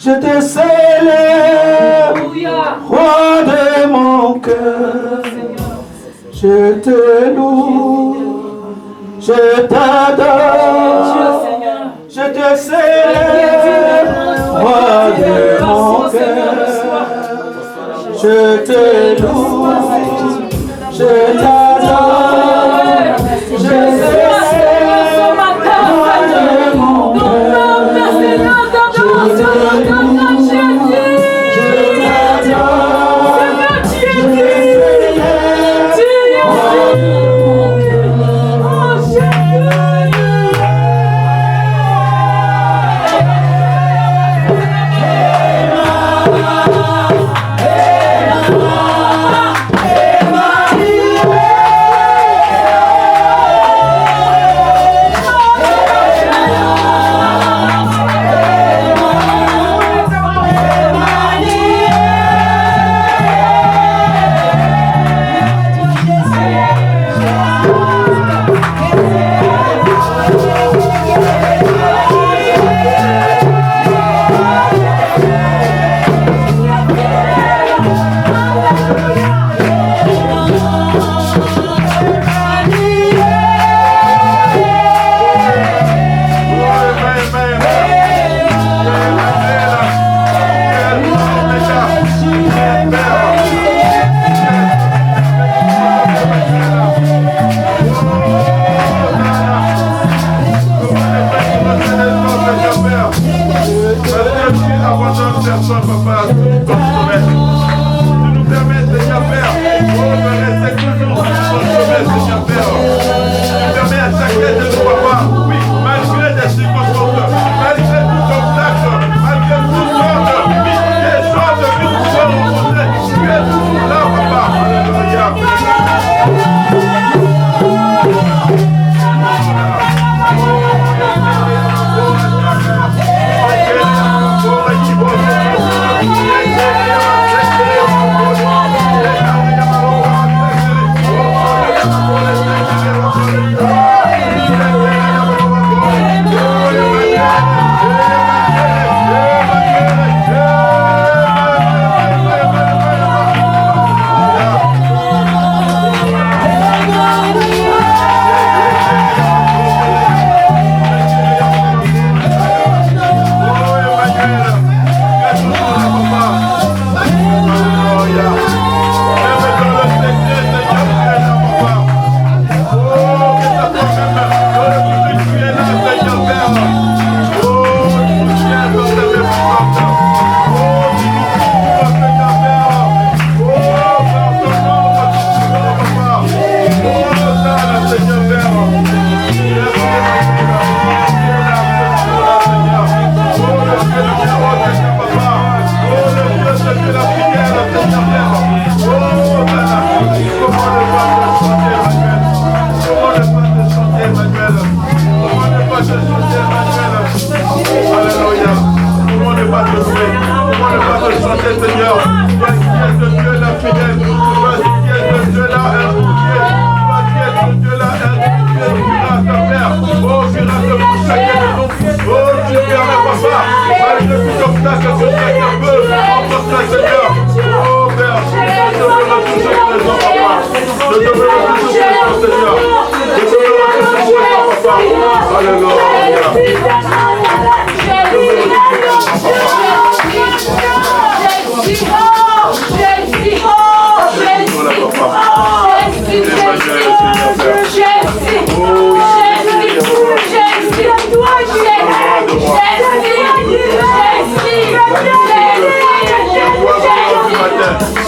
Je te célèbre, roi de mon cœur. Je te loue, je t'adore, je te célèbre, roi de mon cœur. Je te loue, je t'adore, je te célèbre, roi de mon cœur.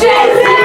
Jésus,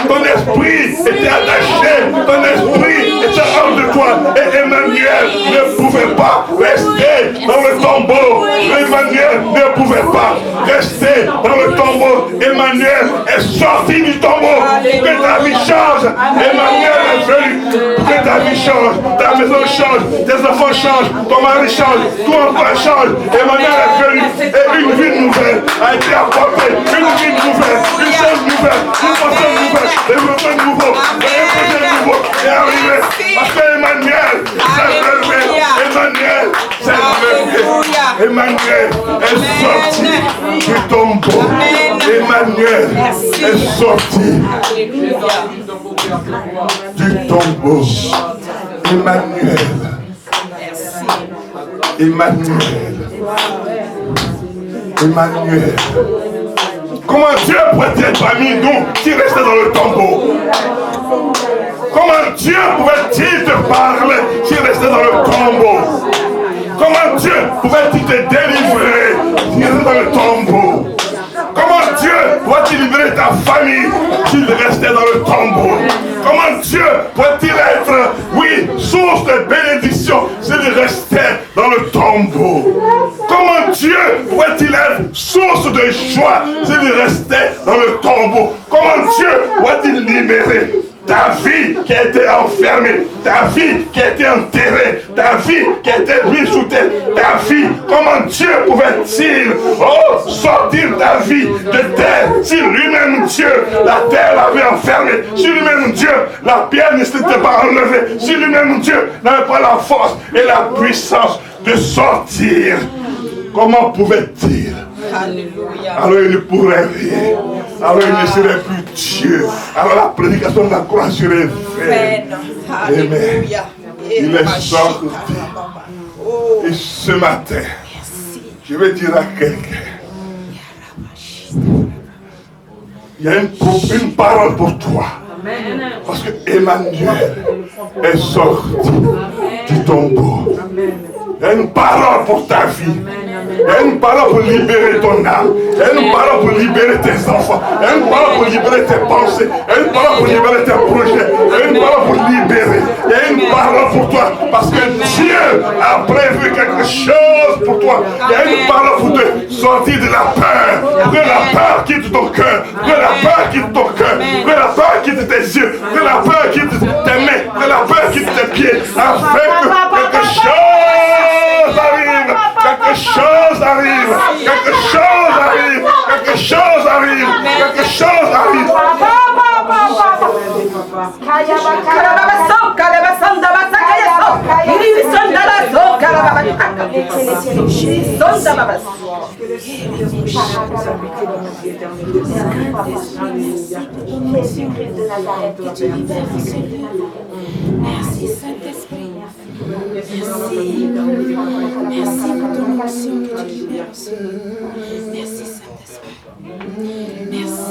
Ton esprit était attaché, ton esprit était hors de toi. Et Emmanuel ne pouvait pas rester dans le tombeau. Emmanuel ne pouvait pas rester dans le tombeau. Emmanuel est sorti du tombeau. Que ta vie change. Emmanuel est venu. Que ta vie change. Ta maison change. Tes enfants changent. Ton mari change. Toi encore change. Emmanuel est venu. Et une vie nouvelle a été apportée. Une vie nouvelle. Une chose nouvelle. Une pensée nouvelle. Développement nouveau. Un projet nouveau est arrivé. Parce que Emmanuel s'est levé. Emmanuel s'est levé. Emmanuel est sorti du tombeau. Emmanuel est sorti du tombeau. Emmanuel. Emmanuel. Emmanuel. Comment Dieu pourrait être parmi nous qui restait dans le tombeau? Comment Dieu pouvait-il te parler qui restait dans le tombeau? Comment Dieu pouvait-il te délivrer qui restait dans le tombeau? Comment Dieu pouvait-il libérer ta famille s'il restait dans le tombeau? Comment Dieu pouvait-il être, oui, source de bénédiction s'il restait dans le tombeau? Comment Dieu pouvait-il être source de joie s'il restait dans le tombeau? Comment Dieu pouvait-il libérer ta vie qui a été enfermée, ta vie qui a été enterrée, ta vie qui a été mise sous terre, ta vie, comment Dieu pouvait-il sortir ta vie de terre si lui-même Dieu, la terre l'avait enfermée, si lui-même Dieu, la pierre ne s'était pas enlevée, si lui-même Dieu n'avait pas la force et la puissance de sortir, comment pouvait-il? Alléluia. Alors il ne pourrait rien. Alors il ne serait plus Dieu. Alors la prédication de la croix serait vaine. Alléluia. Il est sorti. Et ce matin, je vais dire à quelqu'un, il y a une parole pour toi. Parce que Emmanuel est sorti du tombeau. Il y a une parole pour ta vie. Il y a une parole pour libérer ton âme. Il y a une parole pour libérer tes enfants. Il y a une parole pour libérer tes pensées. Il y a une parole pour libérer tes projets. Il y a une parole pour libérer. Il y a une parole pour toi. Parce que Dieu a prévu quelque chose pour toi. Il y a une parole pour te sortir de la peur. Que la peur quitte ton cœur. Que la peur quitte ton cœur. Que la peur quitte tes yeux. Que la peur quitte tes mains. Que la peur quitte tes pieds. Afin que quelque chose arrive. Quelque chose arrive. Quelque chose arrive. Quelque chose arrive. Quelque chose arrive. Merci Saint-Esprit. Merci pour ton onction que tu libères. Merci Saint-Esprit. Merci.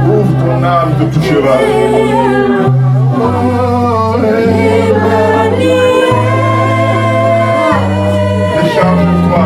Ouvre ton âme, te touchera. Décharge-toi.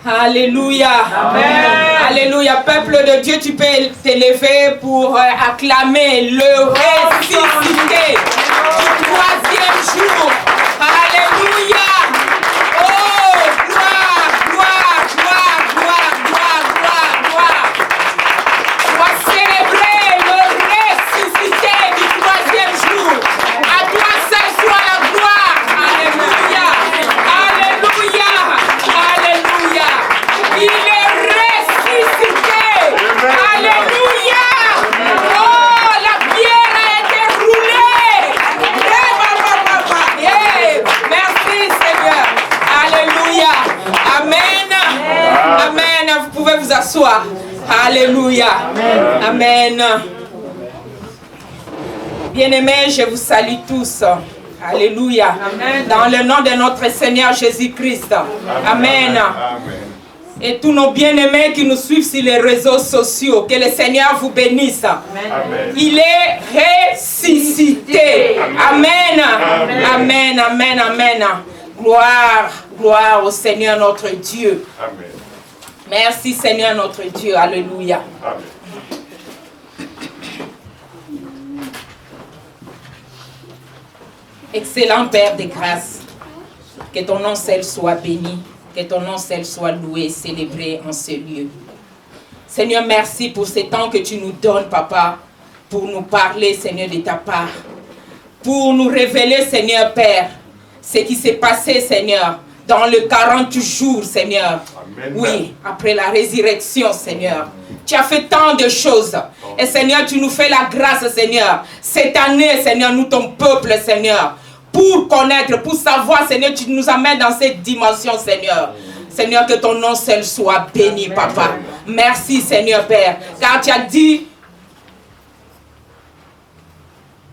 Alléluia. Amen. Alléluia. Peuple de Dieu, tu peux t'élever pour acclamer le ressuscité du troisième jour. Alléluia. Oh, gloire, gloire, gloire, gloire, gloire, gloire, gloire. On va célébrer le ressuscité du troisième jour. À toi seul soit la gloire. Alléluia. Alléluia. Alléluia. Il est ressuscité. Alléluia. Oh, la pierre a été roulée. Merci Seigneur. Alléluia. Amen. Amen. Vous pouvez vous asseoir. Alléluia. Amen. Bien-aimés, je vous salue tous. Alléluia. Amen. Dans le nom de notre Seigneur Jésus-Christ. Amen. Et tous nos bien-aimés qui nous suivent sur les réseaux sociaux, que le Seigneur vous bénisse. Amen. Il est ressuscité. Amen. Amen. Amen. Amen. Gloire, gloire au Seigneur notre Dieu. Amen. Merci Seigneur notre Dieu. Alléluia. Amen. Excellent Père de grâce, que ton nom seul soit béni. Que ton nom seul soit loué, célébré en ce lieu. Seigneur, merci pour ce temps que tu nous donnes, Papa, pour nous parler, Seigneur, de ta part. Pour nous révéler, Seigneur Père, ce qui s'est passé, Seigneur, dans le 40 jours, Seigneur. Amen. Oui, après la résurrection, Seigneur. Tu as fait tant de choses. Et Seigneur, tu nous fais la grâce, Seigneur. Cette année, Seigneur, nous, ton peuple, Seigneur, pour connaître, pour savoir, Seigneur, tu nous amènes dans cette dimension, Seigneur. Seigneur, que ton nom seul soit béni, Papa. Merci, Seigneur Père. Car tu as dit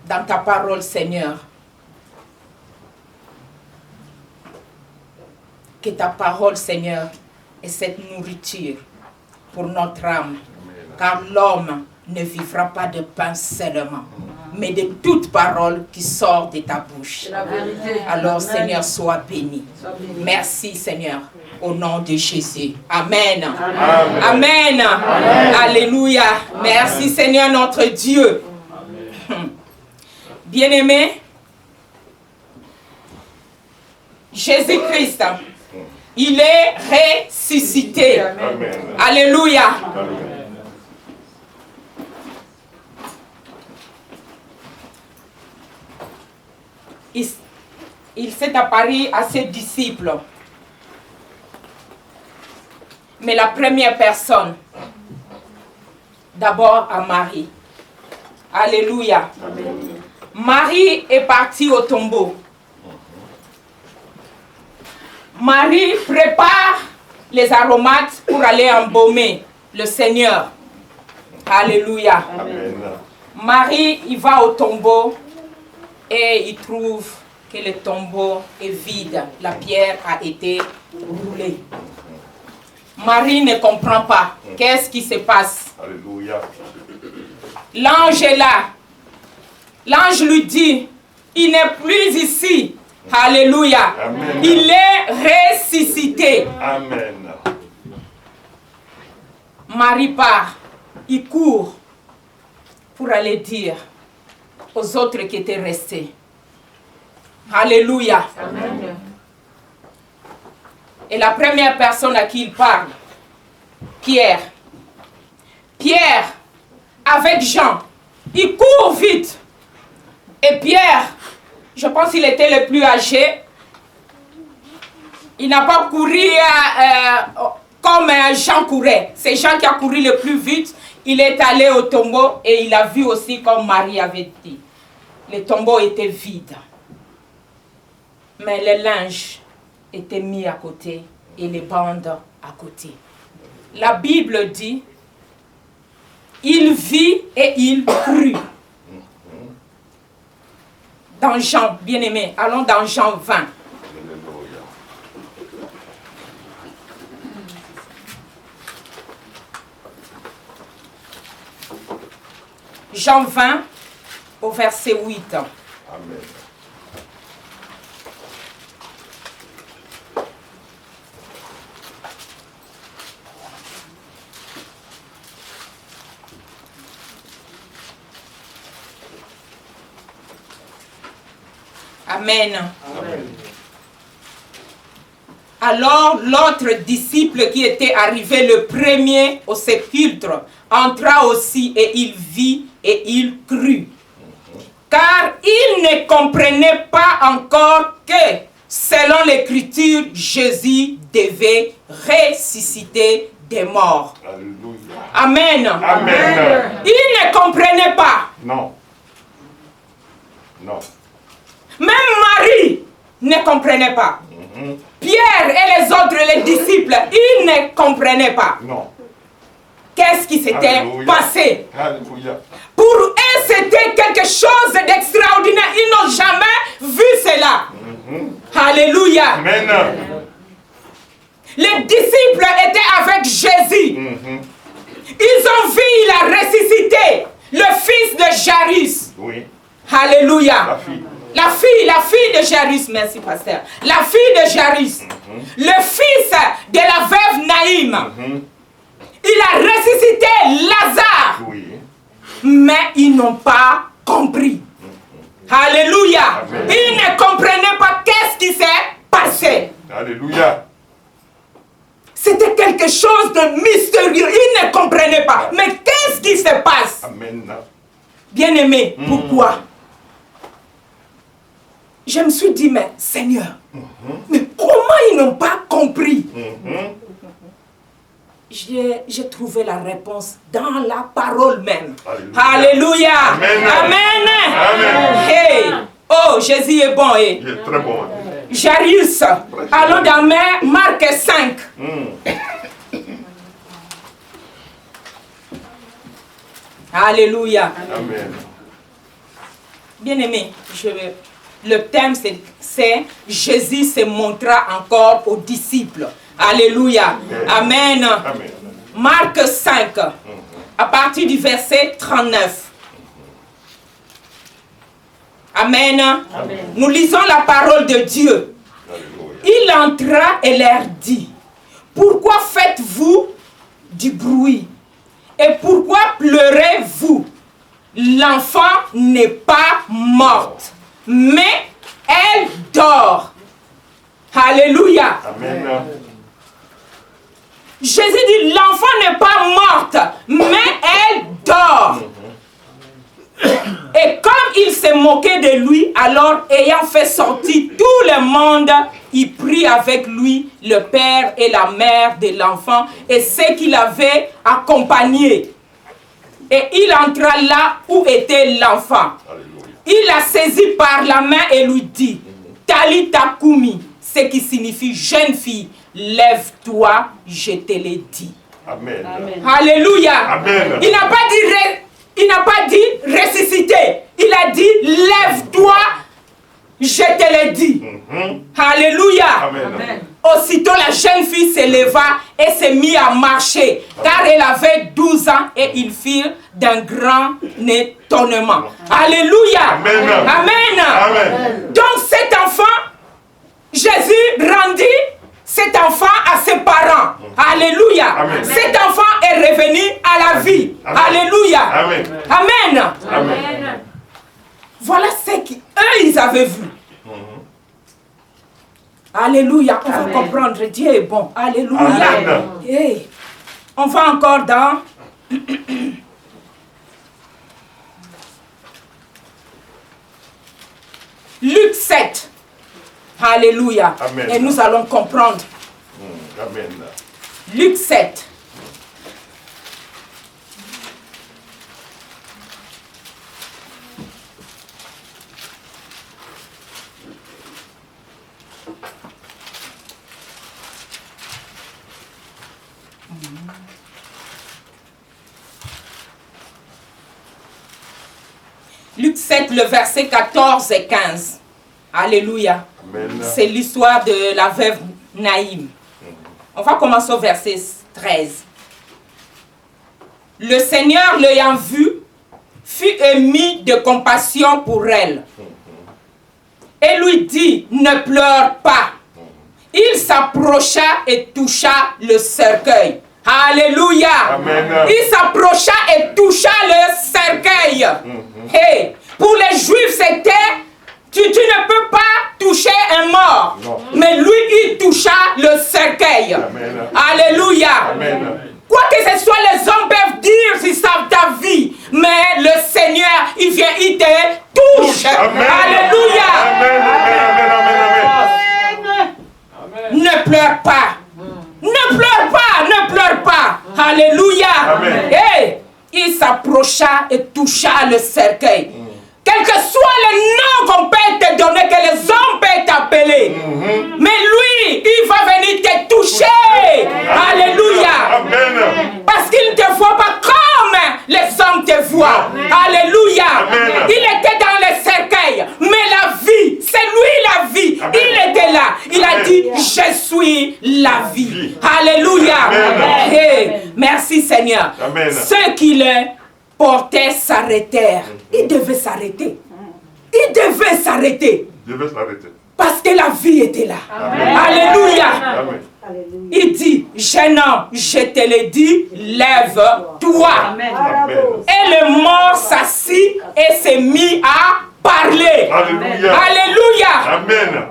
dans ta parole, Seigneur, que ta parole, Seigneur, est cette nourriture pour notre âme. Car l'homme ne vivra pas de pain seulement, mais de toute parole qui sort de ta bouche. Alors, Amen. Seigneur, sois béni. Merci, Seigneur, au nom de Jésus. Amen. Amen. Amen. Amen. Alléluia. Amen. Merci, Seigneur, notre Dieu. Bien-aimé, Jésus-Christ, il est ressuscité. Amen. Alléluia. Amen. Il s'est apparu à ses disciples. Mais la première personne, d'abord à Marie. Alléluia. Amen. Marie est partie au tombeau. Marie prépare les aromates pour aller embaumer le Seigneur. Alléluia. Amen. Marie, il va au tombeau et il trouve que le tombeau est vide. La pierre a été roulée. Marie ne comprend pas. Qu'est-ce qui se passe? Alléluia. L'ange est là. L'ange lui dit, il n'est plus ici. Alléluia. Amen. Il est ressuscité. Amen. Marie part. Il court pour aller dire aux autres qui étaient restés. Alléluia. Amen. Et la première personne à qui il parle, Pierre. Pierre, avec Jean, il court vite. Et Pierre, je pense qu'il était le plus âgé. Il n'a pas couru comme Jean courait. C'est Jean qui a couru le plus vite. Il est allé au tombeau et il a vu aussi comme Marie avait dit. Le tombeau était vide. Mais le linge était mis à côté et les bandes à côté. La Bible dit, il vit et il crut. Dans Jean, bien-aimé, allons dans Jean 20. Jean 20, au verset 8. Amen. Amen. Amen. Alors l'autre disciple qui était arrivé le premier au sépulcre entra aussi et il vit et il crut. Car il ne comprenait pas encore que, selon l'Écriture, Jésus devait ressusciter des morts. Alléluia. Amen. Amen. Il ne comprenait pas. Non. Non. Même Marie ne comprenait pas. Pierre et les autres, les disciples, ils ne comprenaient pas. Non. Qu'est-ce qui s'était passé? Alléluia. Pour eux, c'était quelque chose d'extraordinaire. Ils n'ont jamais vu cela. Alléluia. Amen. Les disciples étaient avec Jésus. Ils ont vu, il a ressuscité le fils de Jairus. Oui. Alléluia. La fille de Jairus, merci pasteur. La fille de Jairus, le fils de la veuve Naïm. Il a ressuscité Lazare. Oui. Mais ils n'ont pas compris. Alléluia. Amen. Ils ne comprenaient pas qu'est-ce qui s'est passé. Alléluia. C'était quelque chose de mystérieux. Il ne comprenait pas. Mais qu'est-ce qui se passe? Amen. Bien-aimé, pourquoi? Je me suis dit, mais Seigneur, mais comment ils n'ont pas compris? J'ai trouvé la réponse dans la parole même. Alléluia. Amen. Amen. Amen. Hey. Oh, Jésus est bon. Hey. Il est très bon. Jarius. Allons dans Marc 5. Alléluia. Amen. Bien-aimé, le thème c'est Jésus se montra encore aux disciples. Alléluia. Amen. Amen. Marc 5, à partir du verset 39. Amen. Amen. Nous lisons la parole de Dieu. Il entra et leur dit, pourquoi faites-vous du bruit? Et pourquoi pleurez-vous? L'enfant n'est pas morte, mais elle dort. Alléluia. Amen. Jésus dit, l'enfant n'est pas morte, mais elle dort. Et comme il s'est moqué de lui, alors ayant fait sortir tout le monde, il prit avec lui le père et la mère de l'enfant et ceux qui l'avaient accompagné. Et il entra là où était l'enfant. Il la saisit par la main et lui dit, Talita Kumi, ce qui signifie jeune fille, lève-toi, je te l'ai dit. Amen. Alléluia. Amen. Il n'a pas dit ressusciter. Il a dit lève-toi, je te l'ai dit. Alléluia. Amen. Aussitôt la jeune fille se leva et se mit à marcher, car elle avait 12 ans et ils firent d'un grand étonnement. Alléluia. Amen. Amen. Amen. Donc cet enfant, Jésus rendit cet enfant à ses parents. Alléluia. Amen. Cet enfant est revenu à la vie. Amen. Alléluia. Amen. Amen. Amen. Voilà ce qu'eux, ils avaient vu. Alléluia. On va comprendre. Dieu est bon. Alléluia. Amen. Hey. On va encore dans... Luc 7. Alléluia. Amen. Et nous allons comprendre. Amen. Luc 7. Luc 7, le verset 14 et 15. Alléluia. Amen. C'est l'histoire de la veuve Naïm. On va commencer au verset 13. Le Seigneur, l'ayant vue, fut ému de compassion pour elle. Et lui dit, ne pleure pas. Il s'approcha et toucha le cercueil. Alléluia. Amen. Il s'approcha et toucha le cercueil. Hey, pour les Juifs, c'était, tu ne peux pas toucher un mort. Non. Mais lui, il toucha le cercueil. Amen. Alléluia. Amen. Quoi que ce soit, les hommes peuvent dire s'ils savent ta vie. Mais le Seigneur, il vient, il te touche. Amen. Alléluia. Amen. Amen. Ne pleure pas. Ne pleure pas. Ne pleure pas. Alléluia. Amen. Hey, il s'approcha et toucha le cercueil. Quel que soit le nom qu'on peut te donner, que les hommes peuvent t'appeler. Mais lui, il va venir te toucher. Alléluia. Amen. Parce qu'il ne te voit pas comme les hommes te voient. Alléluia. Amen. Il était dans le cercueil. Mais la vie, c'est lui la vie. Amen. Il était là. Il a Amen. dit, je suis la vie. Alléluia. Amen. Hey, merci Seigneur. Amen. Ceux qui le portaient s'arrêtèrent. Ils devaient s'arrêter. Ils devaient s'arrêter. Je vais s'arrêter. Parce que la vie était là. Amen. Alléluia. Amen. Il dit, jeune homme, je te l'ai dit, lève-toi. Amen. Et le mort s'assit et s'est mis à parler. Alléluia. Alléluia. Amen.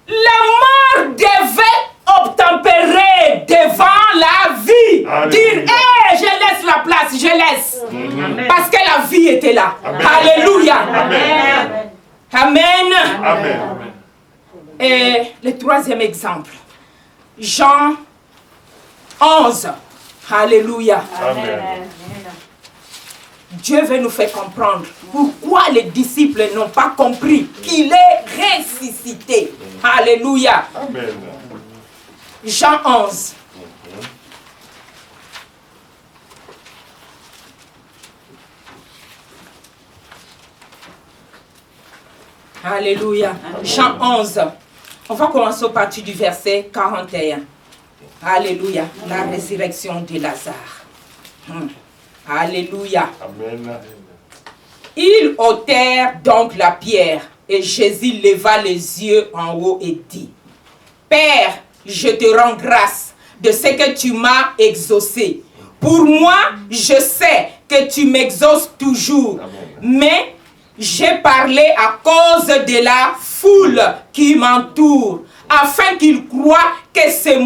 La mort devait obtempérer devant la vie. Alléluia. Dire, hé, je laisse la place, je laisse. Parce que la vie était là. Alléluia. Amen. Amen. Amen. Et le troisième exemple, Jean 11. Alléluia. Amen. Dieu veut nous faire comprendre pourquoi les disciples n'ont pas compris qu'il est ressuscité. Alléluia. Amen. Jean 11. Alléluia. Jean 11. On va commencer au partir du verset 41. Alléluia. La résurrection de Lazare. Alléluia. Amen. Ils ôtèrent donc la pierre et Jésus leva les yeux en haut et dit, Père, je te rends grâce de ce que tu m'as exaucé. Pour moi, je sais que tu m'exauces toujours, mais j'ai parlé à cause de la foule qui m'entoure, afin qu'ils croient que c'est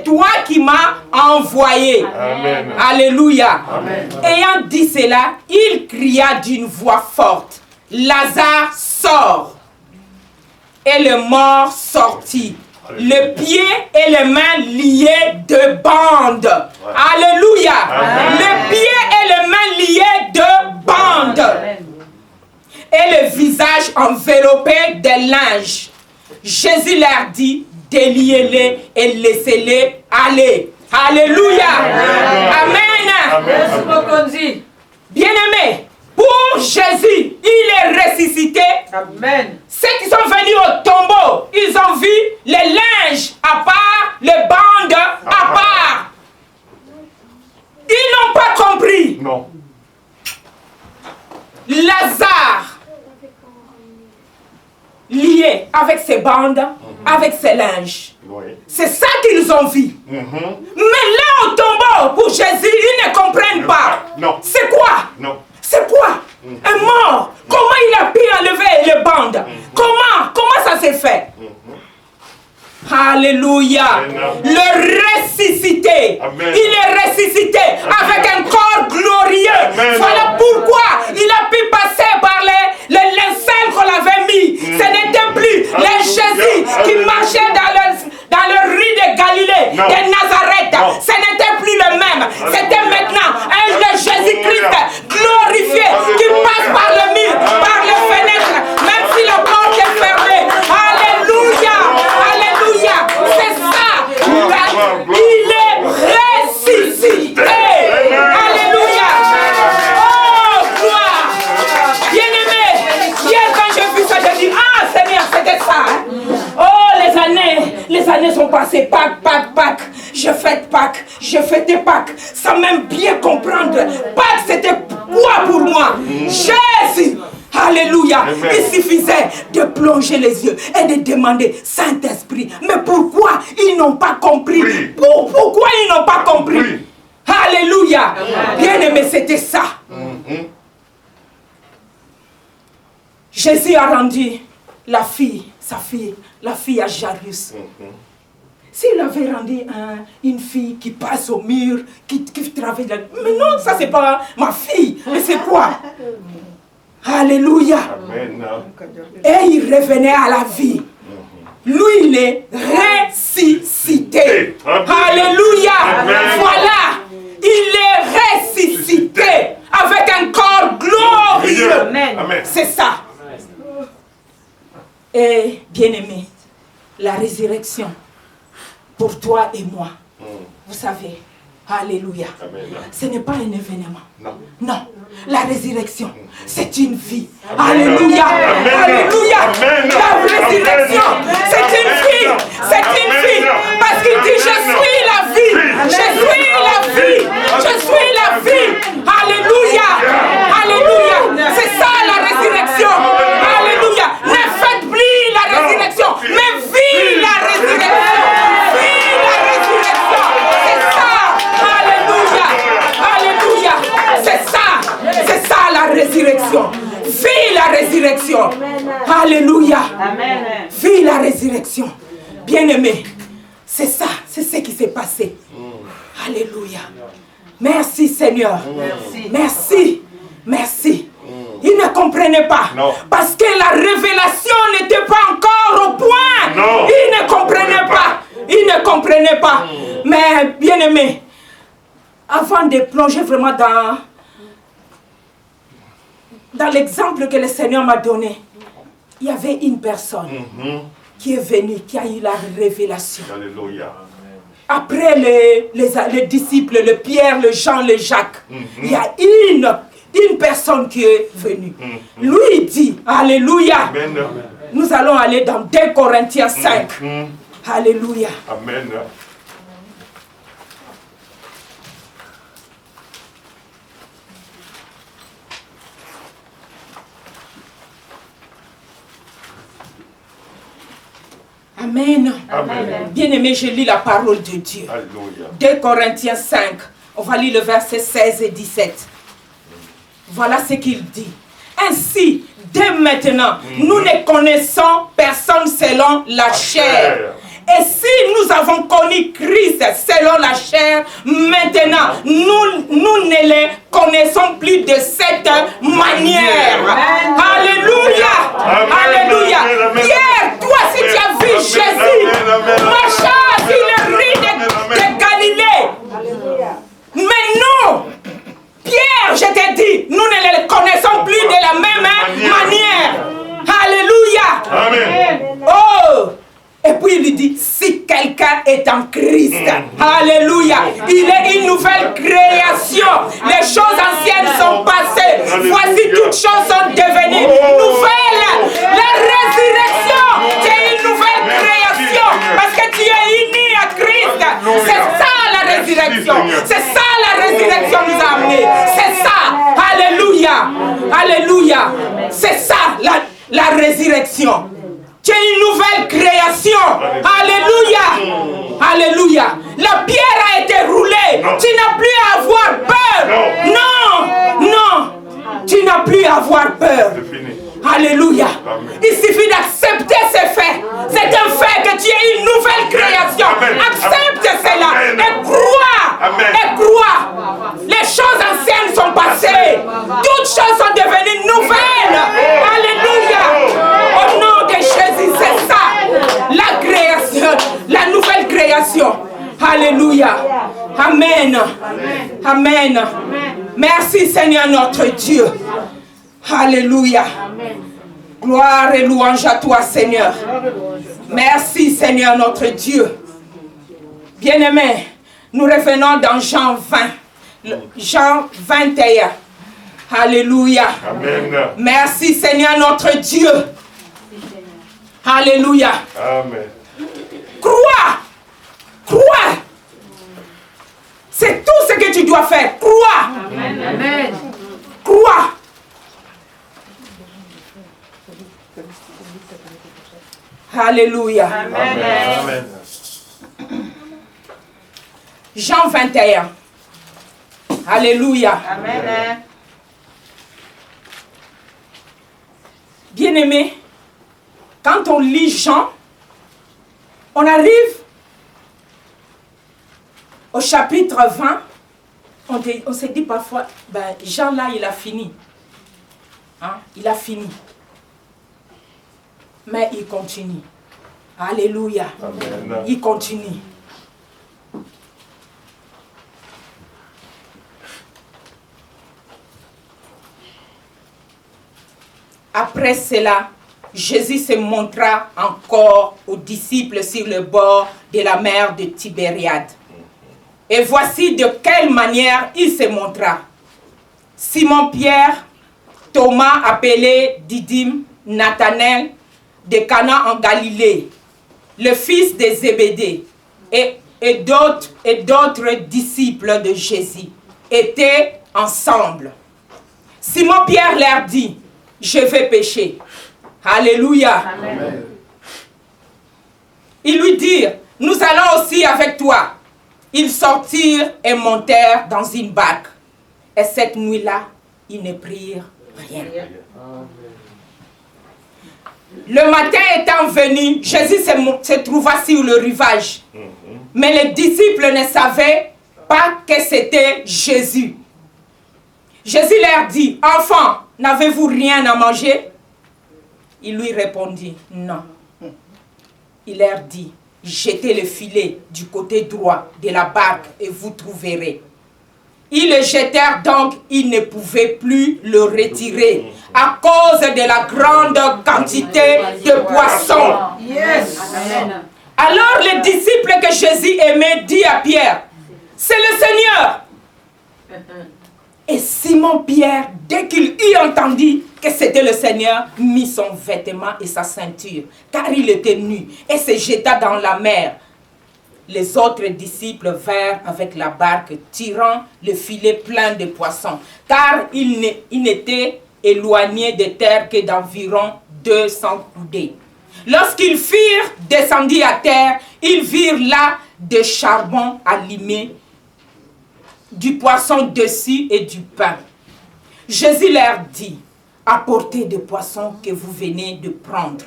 toi qui m'as envoyé. Amen. Alléluia. Amen. Ayant dit cela, il cria d'une voix forte, Lazare sort. Et le mort sortit, le pied et les mains liés de bandes. Alléluia. Amen. Le pied et les mains liés de bandes. Et le visage enveloppé de linge. Jésus leur dit, déliez-les et laissez-les aller. Alléluia. Amen. Bien-aimés, pour Jésus, il est ressuscité. Amen. Ceux qui sont venus au tombeau, ils ont vu les linges à part, les bandes à part. Ils n'ont pas compris. Non. Lazare, lié avec ses bandes, avec ses linges. Oui. C'est ça qu'ils ont vu. Mais là au tombeau, pour Jésus, ils ne comprennent pas. Non. C'est quoi? Non. C'est quoi? Un mort. Comment il a pu enlever les bandes? Comment ça s'est fait? Alléluia. Le ressuscité. Amen. Il est ressuscité avec un corps glorieux. Amen. Voilà pourquoi il a pu passer par les lincelles qu'on avait mis. Ce n'était plus le Jésus qui marchait dans le rue de Galilée, Non. de Nazareth. Non. Ce n'était plus le même. C'était maintenant un Jésus-Christ glorifié qui passe par le mur, par les fenêtres, même si la porte est fermée. Alléluia. Alléluia. C'est ça. Il est ressuscité. Alléluia. Oh, gloire. Bien-aimé, hier quand j'ai vu ça, j'ai dit, ah Seigneur, c'était ça. Hein? Oh, les années sont passées. Pâques. Je fêtais Pâques. Sans même bien comprendre. Pâques, c'était quoi pour moi? Jésus. Alléluia. Amen. Il suffisait de plonger les yeux et de demander, Saint-Esprit, mais pourquoi ils n'ont pas compris? Oui. Pourquoi ils n'ont pas compris? Oui. Alléluia. Bien-aimé, c'était ça. Jésus a rendu sa fille à Jairus. S'il avait rendu une fille qui passe au mur, qui traverse la... Mais non, ça c'est pas ma fille. Mais c'est quoi? Alléluia. Amen. Et il revenait à la vie. Lui, il est ressuscité. Alléluia. Amen. Voilà. Il est ressuscité avec un corps glorieux. Amen. Amen. C'est ça. Et bien-aimé, la résurrection pour toi et moi, vous savez, alléluia, Amen. ce n'est pas un événement. Non. Non, la résurrection, c'est une vie. Alléluia. Amen. Alléluia. Amen. La résurrection, c'est une vie. C'est une vie. Parce qu'il dit, je suis la vie. Je suis la vie. Je suis la vie. Alléluia. Alléluia. C'est ça la résurrection. Alléluia. Ne faites plus la résurrection, mais vis la résurrection. Vis la résurrection. C'est ça. Alléluia. Alléluia. C'est ça. C'est ça la résurrection. Vis la résurrection. Alléluia. Amen. Vis la résurrection. Bien-aimé, c'est ça, c'est ce qui s'est passé. Alléluia. Merci Seigneur. Merci. Merci. Ils ne comprenaient pas. Non. Parce que la révélation n'était pas encore au point. Non. Ils ne comprenaient pas. Ils ne comprenaient pas. Mais bien aimé, avant de plonger vraiment dans l'exemple que le Seigneur m'a donné, il y avait une personne qui est venue, qui a eu la révélation. Alléluia. Après les disciples, le Pierre, le Jean, le Jacques, il y a une personne qui est venue. Lui, il dit, Alléluia. Amen. Nous allons aller dans 2 Corinthiens 5. Alléluia. Amen. Amen. Amen. Bien-aimé, je lis la parole de Dieu. Alléluia. 2 Corinthiens 5. On va lire le verset 16 et 17. Voilà ce qu'il dit. Ainsi, dès maintenant, nous ne connaissons personne selon la chair. Et si nous avons connu Christ selon la chair, maintenant, nous ne le connaissons plus de cette manière. Alléluia. Alléluia. Pierre, toi, si tu as vu Jésus marchant sur le riz de Galilée, mais nous, Pierre, je t'ai dit, nous ne le connaissons plus de la même manière. Alléluia. Amen. Oh. Et puis il lui dit, si quelqu'un est en Christ, alléluia, il est une nouvelle création. Les choses anciennes sont passées. Voici toutes choses sont devenues nouvelles. La résurrection, c'est une nouvelle création. Parce que tu es uni à Christ. C'est ça la résurrection. C'est ça la résurrection nous a amené. C'est ça. Alléluia. Alléluia. C'est ça la résurrection. Tu es une nouvelle création. Alléluia. Alléluia. La pierre a été roulée. Non. Tu n'as plus à avoir peur. Non. Non. Tu n'as plus à avoir peur. Alléluia. Amen. Il suffit d'accepter ces faits. C'est un fait que tu es une nouvelle création. Amen. Accepte cela. Amen. Et crois. Amen. Et crois. Les choses anciennes sont passées. Toutes choses sont devenues nouvelles. Alléluia. Au nom de Jésus, c'est ça. La création. La nouvelle création. Alléluia. Amen. Amen. Merci Seigneur notre Dieu. Alléluia. Gloire et louange à toi, Seigneur. Merci, Seigneur, notre Dieu. Bien-aimés, nous revenons dans Jean 20. Jean 21. Alléluia. Amen. Merci, Seigneur, notre Dieu. Alléluia. Amen. Crois. Crois. C'est tout ce que tu dois faire. Crois. Amen. Crois. Alléluia. Amen. Amen. Jean 21. Alléluia. Amen. Bien-aimé, quand on lit Jean, on arrive au chapitre 20, on se dit parfois, ben, Jean là, il a fini. Hein? Il a fini. Mais il continue. Alléluia. Amen. Il continue. Après cela, Jésus se montra encore aux disciples sur le bord de la mer de Tibériade. Et voici de quelle manière il se montra. Simon-Pierre, Thomas appelé Didyme, Nathanaël de Cana en Galilée, le fils de Zébédée, et d'autres disciples de Jésus étaient ensemble. Simon-Pierre leur dit, je vais pêcher. Alléluia. Amen. Ils lui dirent, nous allons aussi avec toi. Ils sortirent et montèrent dans une barque. Et cette nuit-là, ils ne prirent rien. Le matin étant venu, Jésus se trouva sur le rivage. Mais les disciples ne savaient pas que c'était Jésus. Jésus leur dit, « Enfants, n'avez-vous rien à manger ?» Il lui répondit, « Non. » Il leur dit, « Jetez le filet du côté droit de la barque et vous trouverez. » Ils le jetèrent donc, ils ne pouvaient plus le retirer à cause de la grande quantité de poissons. Yes. Alors le disciple que Jésus aimait dit à Pierre, « C'est le Seigneur !» Et Simon-Pierre, dès qu'il eut entendu que c'était le Seigneur, mit son vêtement et sa ceinture, car il était nu, et se jeta dans la mer. Les autres disciples vinrent avec la barque, tirant le filet plein de poissons, car ils n'étaient éloignés de terre que d'environ 200 coudées. Lorsqu'ils furent descendus à terre, ils virent là des charbons allumés, du poisson dessus et du pain. Jésus leur dit, « Apportez des poissons que vous venez de prendre. »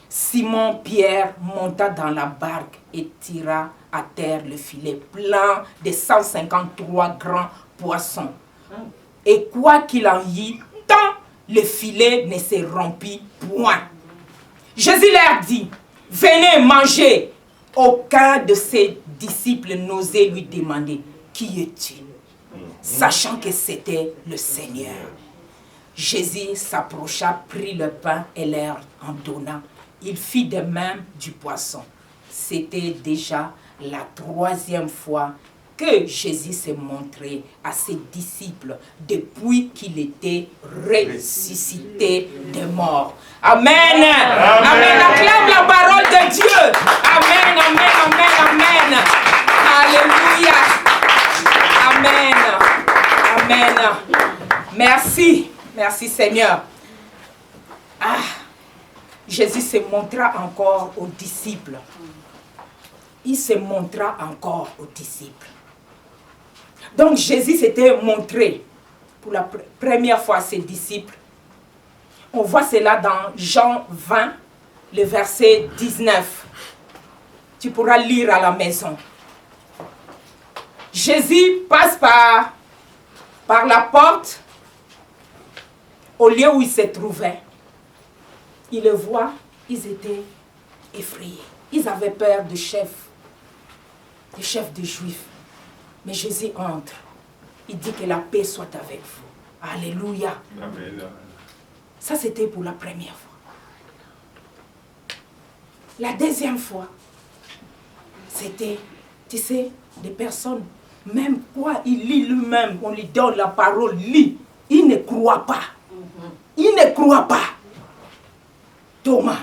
Simon-Pierre monta dans la barque et tira à terre le filet plein de 153 grands poissons. Et quoi qu'il en y, tant le filet ne se rompit point. Jésus leur dit, « Venez manger. » Aucun de ses disciples n'osait lui demander, « Qui es-tu » sachant que c'était le Seigneur. Jésus s'approcha, prit le pain et leur en donna. Il fit de même du poisson. C'était déjà la 3e fois que Jésus s'est montré à ses disciples depuis qu'il était ressuscité des morts. Amen. Amen. Acclame la parole de Dieu. Amen, amen, amen, amen. Alléluia. Amen. Amen. Merci. Merci Seigneur. Ah, Jésus se montra encore aux disciples. Il se montra encore aux disciples. Donc Jésus s'était montré pour la première fois à ses disciples. On voit cela dans Jean 20, le verset 19. Tu pourras lire à la maison. Jésus passe par la porte au lieu où il se trouvait. Il le voit, ils étaient effrayés. Ils avaient peur du chef des Juifs. Mais Jésus entre. Il dit que la paix soit avec vous. Alléluia. Amen. Ça, c'était pour la première fois. La deuxième fois, c'était, tu sais, des personnes, même quoi, il lit lui-même, on lui donne la parole, lit. Il ne croit pas. Il ne croit pas. Thomas.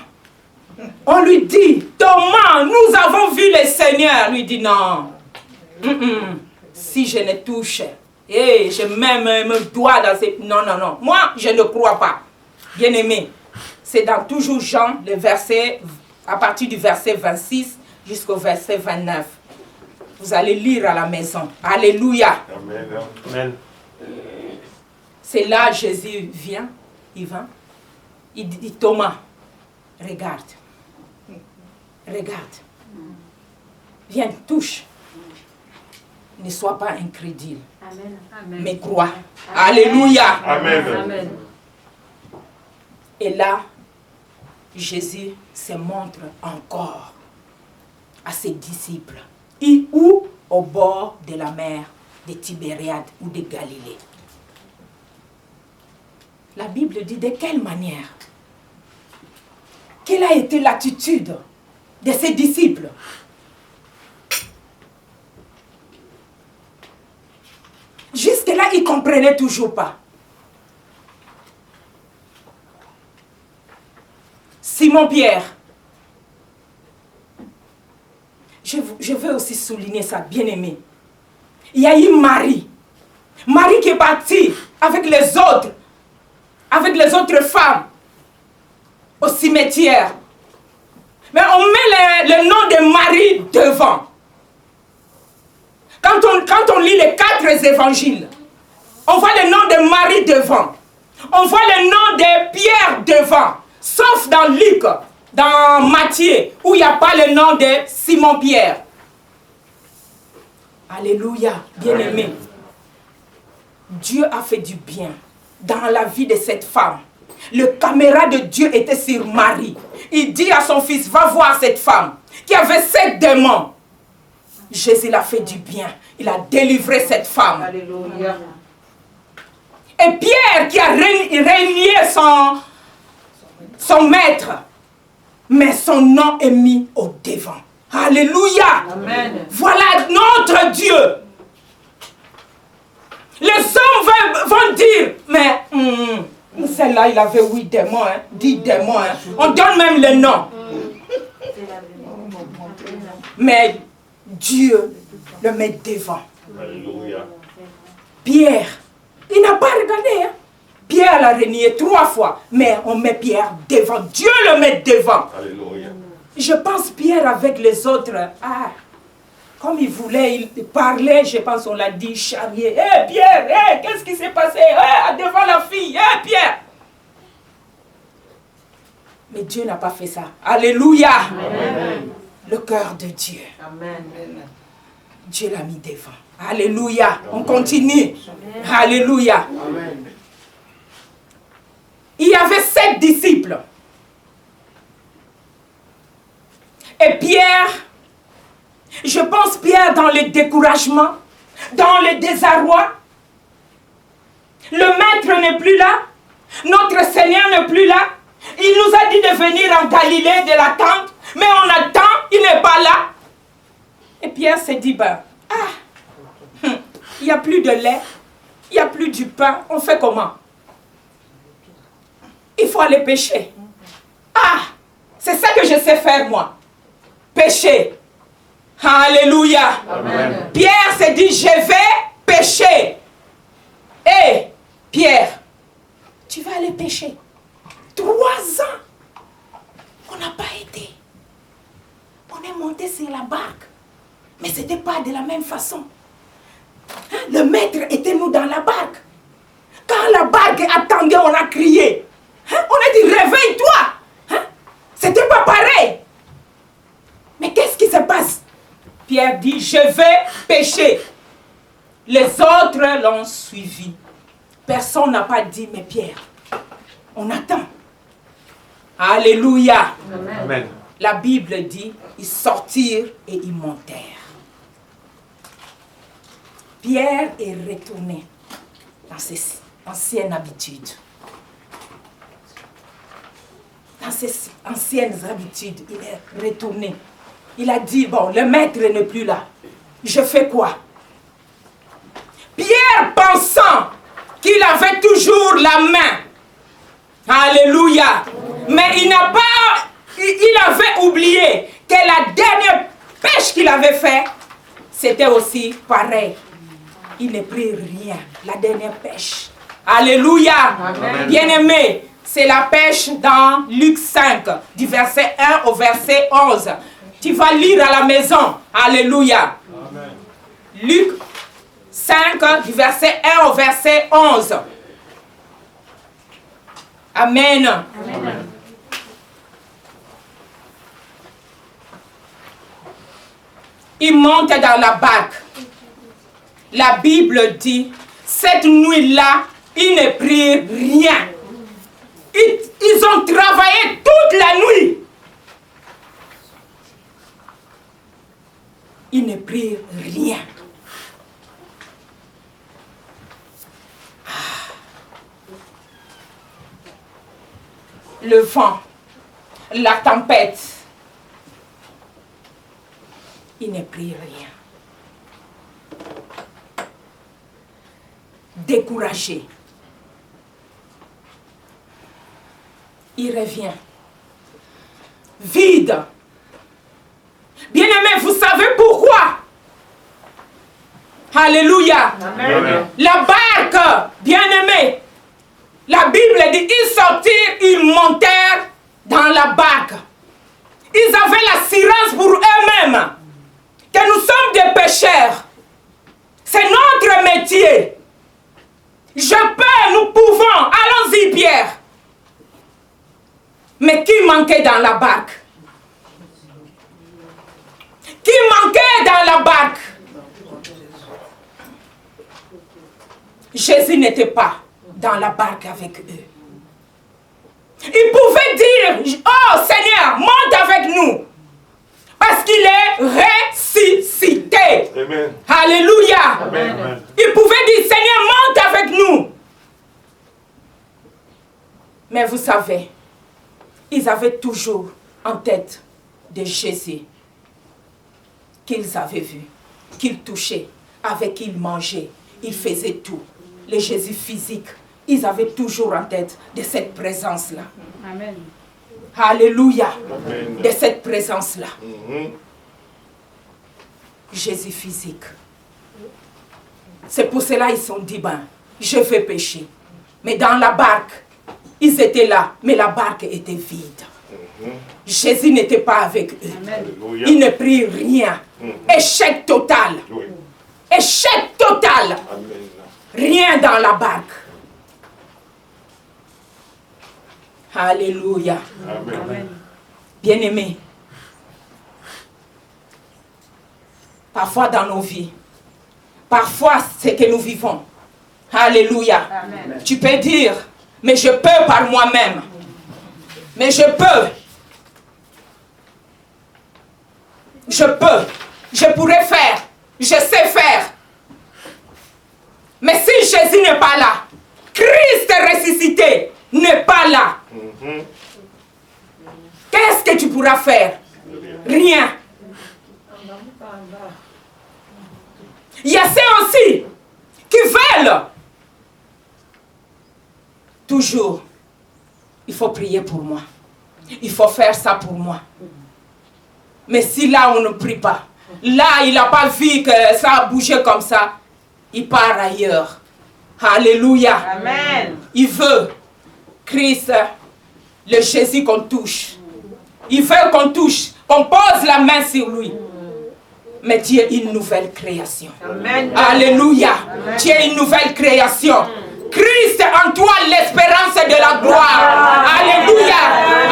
On lui dit, Thomas, nous avons vu le Seigneur. Lui dit, non. Si je ne touche, et je mets mon doigt dans ces... Non, non, non. Moi, je ne crois pas. Bien-aimé, c'est dans toujours Jean, le verset, à partir du verset 26 jusqu'au verset 29. Vous allez lire à la maison. Alléluia. Amen. Amen. C'est là Jésus vient, il dit Thomas, regarde, regarde, viens, touche, ne sois pas incrédule, Amen. Mais crois. Amen. Alléluia. Amen. Amen. Et là, Jésus se montre encore à ses disciples, ou au bord de la mer de Tibériade ou de Galilée. La Bible dit de quelle manière? Quelle a été l'attitude de ses disciples? Jusque-là, ils ne comprenaient toujours pas. Simon-Pierre, je veux aussi souligner ça, bien-aimé. Il y a eu Marie. Marie qui est partie avec les autres femmes au cimetière. Mais on met le nom de Marie devant. Quand on lit les 4 évangiles, on voit le nom de Marie devant. On voit le nom de Pierre devant. Sauf dans Luc, dans Matthieu, où il n'y a pas le nom de Simon-Pierre. Alléluia, bien-aimé. Dieu a fait du bien dans la vie de cette femme. Le caméra de Dieu était sur Marie. Il dit à son fils, va voir cette femme qui avait 7 démons. Jésus l'a fait du bien. Il a délivré cette femme. Alléluia. Et Pierre qui a régné son maître, mais son nom est mis au devant. Alléluia. Amen. Voilà notre Dieu. Les hommes vont dire, mais celle-là, il avait 8 démons, 10 démons. On donne même le nom. Mais Dieu le met devant. Alléluia. Pierre, il n'a pas regardé. Pierre l'a renié 3 fois, mais on met Pierre devant. Dieu le met devant. Alléluia. Je pense Pierre avec les autres, comme il voulait, il parlait, je pense on l'a dit, charrier. Hé Pierre, qu'est-ce qui s'est passé devant la fille, Pierre. Mais Dieu n'a pas fait ça. Alléluia. Amen. Le cœur de Dieu. Amen. Dieu l'a mis devant. Alléluia. On continue. Alléluia. Amen. Il y avait 7 disciples. Et Pierre, je pense Pierre dans le découragement, dans le désarroi. Le maître n'est plus là. Notre Seigneur n'est plus là. Il nous a dit de venir en Galilée, de l'attendre. Mais on attend, il n'est pas là. Et Pierre s'est dit, il n'y a plus de lait, il n'y a plus du pain. On fait comment? Il faut aller pêcher. C'est ça que je sais faire moi. Pêcher. Alléluia. Amen. Pierre s'est dit, je vais pêcher. Hé, Pierre, tu vas aller pêcher. 3 ans, on n'a pas été. On est monté sur la barque. Mais ce n'était pas de la même façon. Le maître était nous dans la barque. Quand la barque attendait, on a crié. On a dit, réveille-toi. C'était pas pareil. Mais qu'est-ce qui se passe? Pierre dit, je vais pêcher. Les autres l'ont suivi. Personne n'a pas dit, mais Pierre, on attend. Alléluia. Amen. La Bible dit, ils sortirent et ils montèrent. Pierre est retourné dans ses anciennes habitudes. Dans ses anciennes habitudes, il est retourné. Il a dit, bon, le maître n'est plus là. Je fais quoi? Pierre pensant qu'il avait toujours la main. Alléluia. Mais il n'a pas... Il avait oublié que la dernière pêche qu'il avait faite, c'était aussi pareil. Il ne prit rien. La dernière pêche. Alléluia. Bien-aimé, c'est la pêche dans Luc 5, du verset 1 au verset 11. Tu vas lire à la maison. Alléluia. Amen. Luc 5, du verset 1 au verset 11. Amen. Amen. Il monte dans la barque. La Bible dit, cette nuit-là, ils ne prirent rien. Ils ont travaillé toute la nuit. Ils ne prirent rien. Le vent, la tempête, ils ne prirent rien. Découragé. Il revient. Vide. Bien-aimé, vous savez pourquoi? Alléluia. Amen. La barque, bien-aimé, la Bible dit, ils sortirent, ils montèrent dans la barque. Ils avaient l'assurance pour eux-mêmes que nous sommes des pécheurs. C'est notre métier. Je peux, nous pouvons. Allons-y, Pierre. Mais qui manquait dans la barque? Qui manquait dans la barque? Jésus n'était pas dans la barque avec eux. Il pouvait dire, oh Seigneur, monte avec nous. Parce qu'il est ressuscité. Amen. Alléluia. Amen. Il pouvait dire, Seigneur, monte avec nous. Mais vous savez, ils avaient toujours en tête de Jésus qu'ils avaient vu, qu'ils touchaient, avec qui ils mangeaient. Ils faisaient tout. Les Jésus physiques, ils avaient toujours en tête de cette présence-là. Amen. Alléluia. Amen. De cette présence-là. Mhm. Jésus physique. C'est pour cela qu'ils se sont dit, ben, je vais pécher. Mais dans la barque, ils étaient là, mais la barque était vide. Jésus n'était pas avec eux. Alléluia. Il ne prit rien. Échec total. Oui. Échec total. Amen. Rien dans la barque. Alléluia. Amen. Bien-aimés, parfois dans nos vies, parfois ce que nous vivons, alléluia, Amen. tu peux dire, mais je peux par moi-même, mais je peux, je pourrais faire, je sais faire, mais si Jésus n'est pas là, Christ ressuscité n'est pas là, qu'est-ce que tu pourras faire? Rien. Il y a ceux aussi qui veulent. Toujours, il faut prier pour moi. Il faut faire ça pour moi. Mais si là on ne prie pas, là il n'a pas vu que ça a bougé comme ça, il part ailleurs. Alléluia. Amen. Il veut, Christ, le Jésus qu'on touche. Il veut qu'on touche, qu'on pose la main sur lui. Mais tu es une nouvelle création. Amen. Alléluia. Tu es une nouvelle création. Christ en toi, l'espérance de la gloire. Alléluia.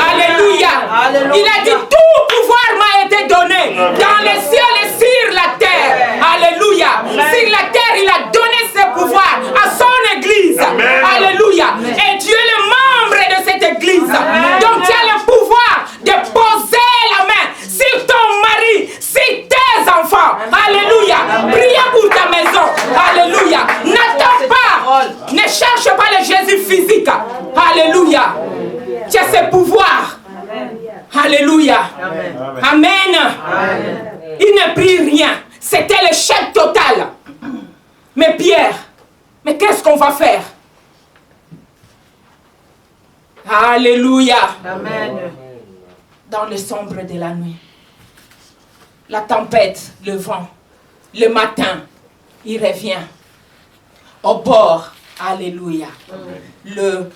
Alléluia. Alléluia. Il a dit, tout pouvoir m'a été donné dans les cieux et sur la terre. Alléluia. Sur la terre, il a donné ce pouvoir à son église. Amen. Alléluia. Et tu es le membre de cette église. Donc tu as le pouvoir de poser la main sur ton mari, sur tes enfants. Alléluia. Prie pour ta maison. Alléluia. N'attends pas. Ne cherche pas le Jésus physique. Alléluia. Tu as ce pouvoir. Alléluia. Amen. Il ne prit rien. C'était l'échec total. Mais Pierre, mais qu'est-ce qu'on va faire? Alléluia. Amen. Dans le sombre de la nuit, la tempête, le vent, le matin, il revient au bord. Alléluia. Le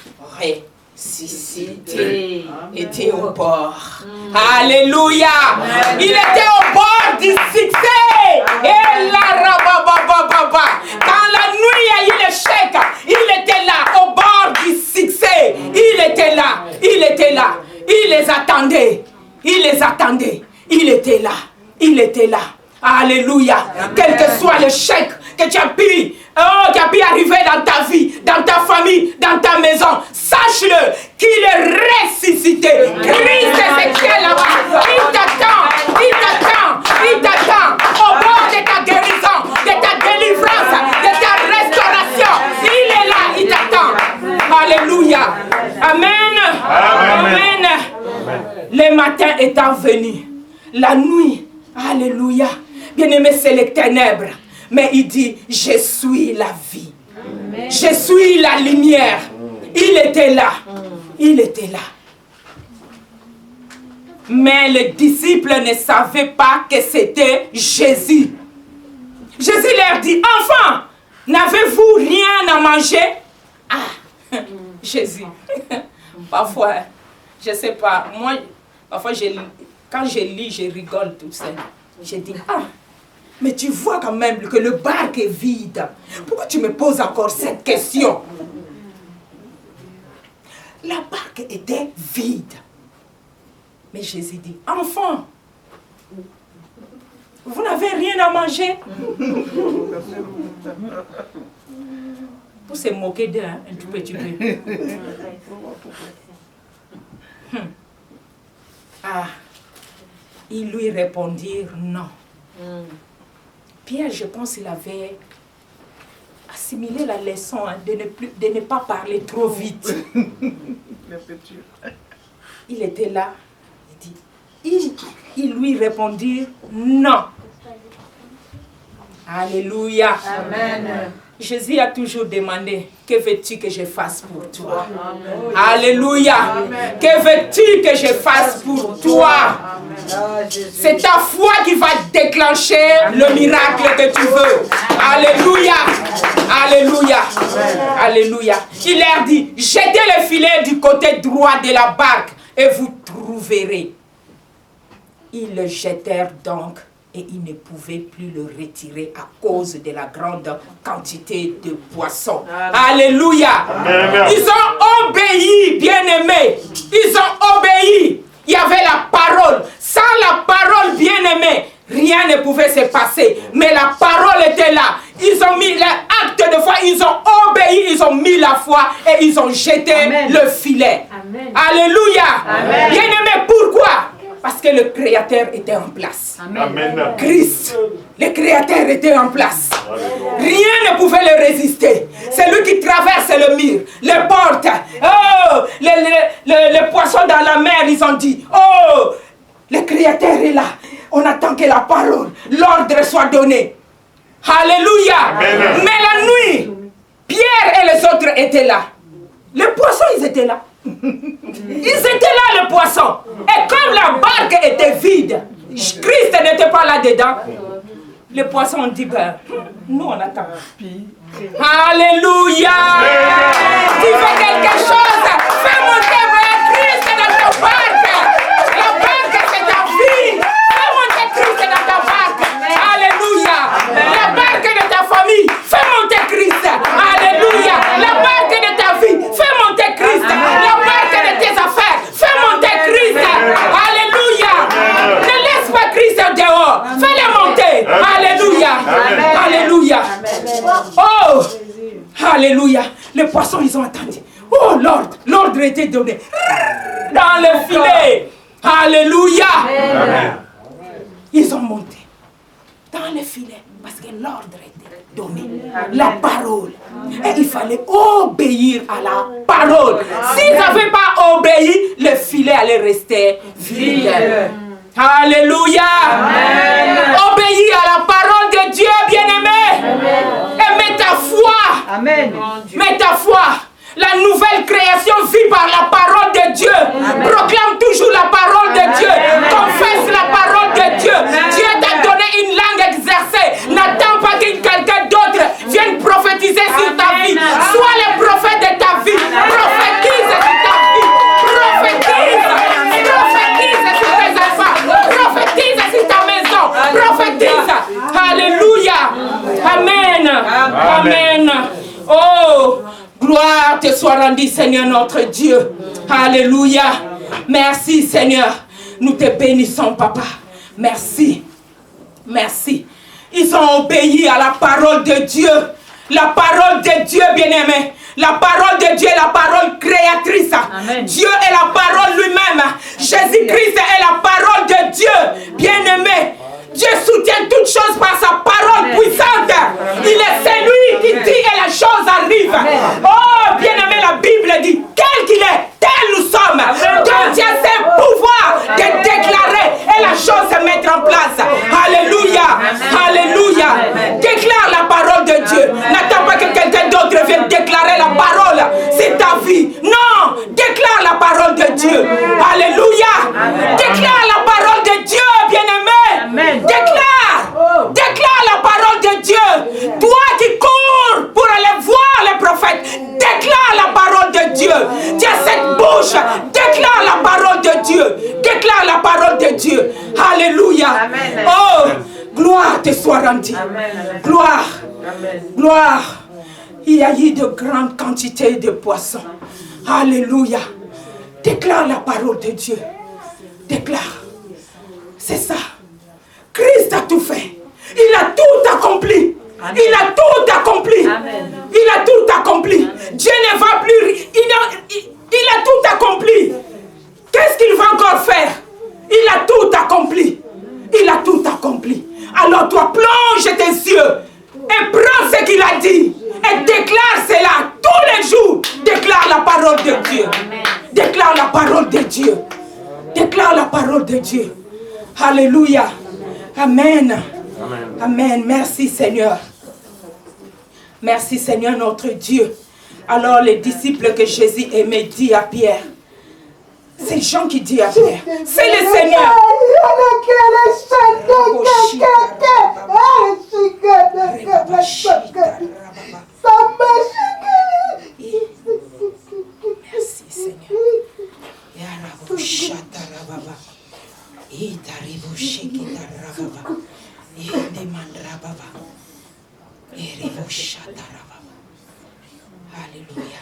ressuscité était au bord. Alléluia. Il était au bord du succès. Et là, rababababa. Quand la nuit a eu l'échec, il était là, au bord du succès. Il était là. Il était là. Il les attendait. Il les attendait. Il était là. Il était là. Alléluia. Quel que soit l'échec que tu as pu, qui a pu arriver dans ta vie, dans ta famille, dans ta maison, sache-le qu'il est ressuscité. Christ est là-bas. Il t'attend. Il t'attend. Il t'attend. Au bord de ta guérison, de ta délivrance, de ta restauration. Il est là. Il t'attend. Alléluia. Amen. Amen. Le matin étant venu, la nuit, alléluia, bien-aimé, c'est les ténèbres, mais il dit, je suis la vie, je suis la lumière. Il était là, il était là. Mais les disciples ne savaient pas que c'était Jésus. Jésus leur dit, enfants, n'avez-vous rien à manger? Ah, Jésus, parfois, je ne sais pas, moi, parfois, quand je lis, je rigole tout seul. Je dis, ah, mais tu vois quand même que le barque est vide. Pourquoi tu me poses encore cette question? La barque était vide. Mais Jésus dit, enfant, vous n'avez rien à manger. Pour se moquer d'eux, hein, un tout petit peu. Ah, ils lui répondirent non. Pierre, je pense qu'il avait assimilé la leçon, hein, de ne pas parler trop vite. Il était là, il dit, ils lui répondirent non. Alléluia. Amen. Jésus a toujours demandé, que veux-tu que je fasse pour toi? Amen. Alléluia. Amen. Que veux-tu que je fasse pour toi? C'est ta foi qui va déclencher le miracle que tu veux. Alléluia. Alléluia. Alléluia. Il leur dit, jetez le filet du côté droit de la barque et vous trouverez. Ils le jetèrent donc et ils ne pouvaient plus le retirer à cause de la grande quantité de poissons. Alléluia. Amen. Ils ont obéi, bien-aimés. Ils ont obéi. Il y avait la parole. Sans la parole, bien-aimés, rien ne pouvait se passer. Mais la parole était là. Ils ont mis l'acte de foi, ils ont obéi, ils ont mis la foi et ils ont jeté le filet. Amen. Alléluia. Bien-aimés, pourquoi? Parce que le Créateur était en place. Amen. Christ, le Créateur était en place. Rien ne pouvait le résister. C'est lui qui traverse le mur, les portes. Oh, les poissons dans la mer, ils ont dit, oh, le Créateur est là. On attend que la parole, l'ordre soit donné. Alléluia. Amen. Mais la nuit, Pierre et les autres étaient là. Les poissons, ils étaient là. Ils étaient là, les poissons. Et comme la barque était vide, Christ n'était pas là-dedans. Les poissons ont dit, ben, nous on attend. Alléluia. Tu fais quelque chose. Fais monter Christ dans ta barque. La barque, c'est ta vie. Fais monter Christ dans ta barque. Alléluia. La barque de ta famille, fais monter Christ. Alléluia. La barque de ta vie, fais monter Christ. La barque de tes affaires, fais monter Christ. Alléluia. Ne laisse pas Christ dehors. Fais-le monter. Alléluia. Alléluia. Oh. Alléluia. Les poissons, ils ont attendu. Oh, l'ordre était donné. Dans le filet. Alléluia. Ils ont monté dans le filet parce que l'ordre était donné. La parole. Et il fallait obéir à la parole. S'ils n'avaient pas obéi, le filet allait rester vide. Alléluia. Obéis à la parole de Dieu, bien-aimé. Et mets ta foi. Amen. Mets ta foi. La nouvelle création vit par la parole de Dieu. Proclame toujours la parole de Dieu. Confesse la parole de Dieu. Dieu t'a donné une langue exercée. N'attends pas que quelqu'un d'autre vienne prophétiser sur ta vie. Sois le prophète de ta vie. Prophétise sur ta vie. Prophétise. Prophétise sur tes enfants. Prophétise sur ta maison. Prophétise. Alléluia. Amen. Amen. Oh. Gloire te soit rendue, Seigneur notre Dieu. Alléluia. Merci, Seigneur. Nous te bénissons, Papa. Merci. Merci. Ils ont obéi à la parole de Dieu. La parole de Dieu, bien-aimé. La parole de Dieu est la parole créatrice. Amen. Dieu est la parole lui-même. Jésus-Christ est la parole de Dieu. Bien-aimé. Dieu soutient toutes choses par sa parole puissante. Il est celui qui dit et la chose arrive. Oh, bien-aimé, la Bible dit, quel qu'il est, tel nous sommes. Donc Dieu a ce pouvoir de déclarer et la chose se mettre en place. Alléluia. Alléluia. Déclare la parole de Dieu. N'attends pas que quelqu'un d'autre vienne déclarer la parole. C'est ta vie. Non. Déclare la parole de Dieu. Alléluia. Déclare la parole de Dieu, bien-aimé. Amen. Déclare la parole de Dieu. Toi qui cours pour aller voir les prophètes, déclare la parole de Dieu. Tu as cette bouche, déclare la parole de Dieu. Déclare la parole de Dieu. Alléluia. Amen. Oh, gloire te soit rendue. Gloire. Amen. Gloire. Il y a eu de grandes quantités de poissons. Alléluia. Déclare la parole de Dieu. Déclare. C'est ça. Christ a tout fait. Il a tout accompli. Amen. Il a tout accompli. Amen. Il a tout accompli. Amen. Dieu ne va plus... Il a tout accompli. Qu'est-ce qu'il va encore faire? Il a tout accompli. Il a tout accompli. Alors toi, plonge tes yeux et prends ce qu'il a dit. Et déclare cela tous les jours. Déclare la parole de Dieu. Amen. Déclare la parole de Dieu. Déclare la parole de Dieu. Alléluia. Amen. Amen. Amen. Merci Seigneur. Merci Seigneur notre Dieu. Alors les disciples que Jésus aimait dit à Pierre. C'est Jean qui dit à Pierre. C'est le Seigneur. Merci Seigneur. Alléluia.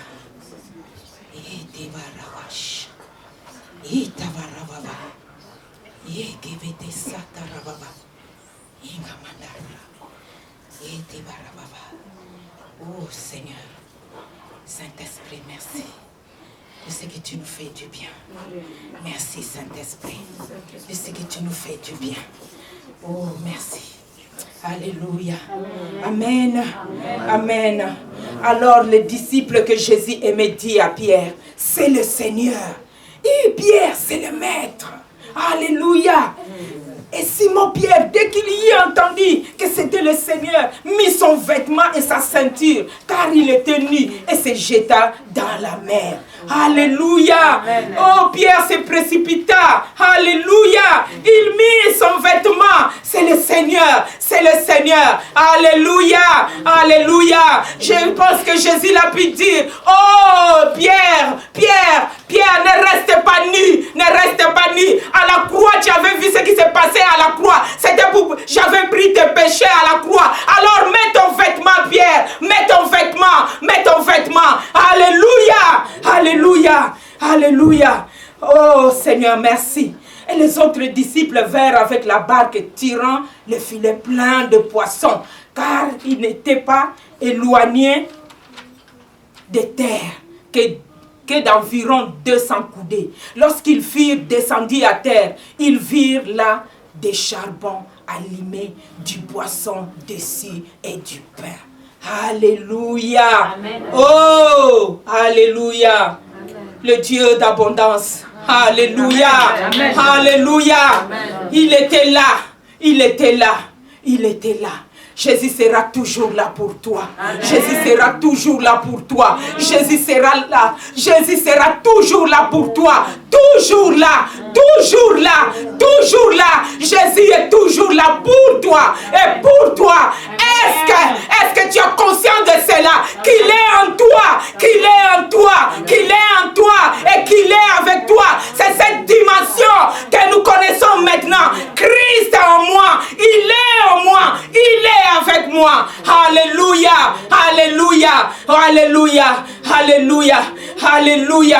Oh Seigneur, Saint-Esprit, merci de ce que tu nous fais du bien. Merci Saint-Esprit de ce que tu nous fais du bien. Oh merci. Alléluia. Amen. Amen. Amen. Alors les disciples que Jésus aimait dit à Pierre, c'est le Seigneur. Et Pierre, c'est le Maître. Alléluia. Et Simon-Pierre, dès qu'il y a entendu que c'était le Seigneur, mit son vêtement et sa ceinture, car il était nu, et se jeta dans la mer. Alléluia. Amen. Oh, Pierre se précipita. Alléluia. Il mit son vêtement. C'est le Seigneur. C'est le Seigneur. Alléluia. Alléluia. Je pense que Jésus l'a pu dire. Oh, Pierre, Pierre, Pierre, ne reste pas nu. Ne reste pas nu. À la croix, tu avais vu ce qui s'est passé à la croix. C'était pour... J'avais pris tes péchés à la croix. Alors mets ton vêtement, Pierre. Mets ton vêtement. Mets ton vêtement. Alléluia. Alléluia. Alléluia. Oh Seigneur, merci. Et les autres disciples vinrent avec la barque tirant le filet plein de poissons, car ils n'étaient pas éloignés des terres que d'environ 200 coudées. Lorsqu'ils furent descendus à terre, ils virent là des charbons allumés, du poisson dessus et du pain. Alléluia. Amen. Oh, alléluia. Amen. Le Dieu d'abondance. Alléluia. Amen. Alléluia. Amen. Il était là. Il était là. Il était là. Jésus sera toujours là pour toi. Amen. Jésus sera toujours là pour toi. Jésus sera là. Jésus sera toujours là pour toi. Toujours là. Toujours là. Toujours là. Jésus est toujours là pour toi. Et pour toi. Est-ce que tu es conscient de cela? Qu'il est en toi. Qu'il est en toi. Qu'il est en toi. Et qu'il est avec toi. C'est cette dimension que nous connaissons maintenant. Christ est en moi. Il est en moi. Il est avec moi. Alléluia. Alléluia. Alléluia. Alléluia. Alléluia.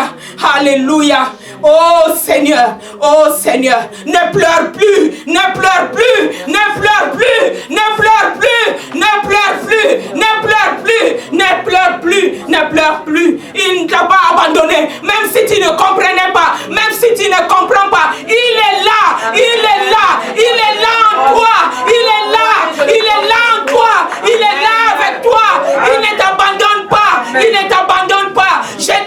Alléluia. Oh Seigneur. Oh Seigneur. Ne pleure plus. Ne pleure plus. Ne pleure plus. Ne pleure plus. Ne pleure plus. Ne pleure plus. Ne pleure plus. Ne pleure plus. Il ne t'a pas abandonné. Même si tu ne comprenais pas. Même si tu ne comprends pas. Il est là. Il est là. Il est là en toi. Il est là. Il est là en toi. Il est là avec toi. Il ne t'abandonne pas. Il ne t'abandonne pas.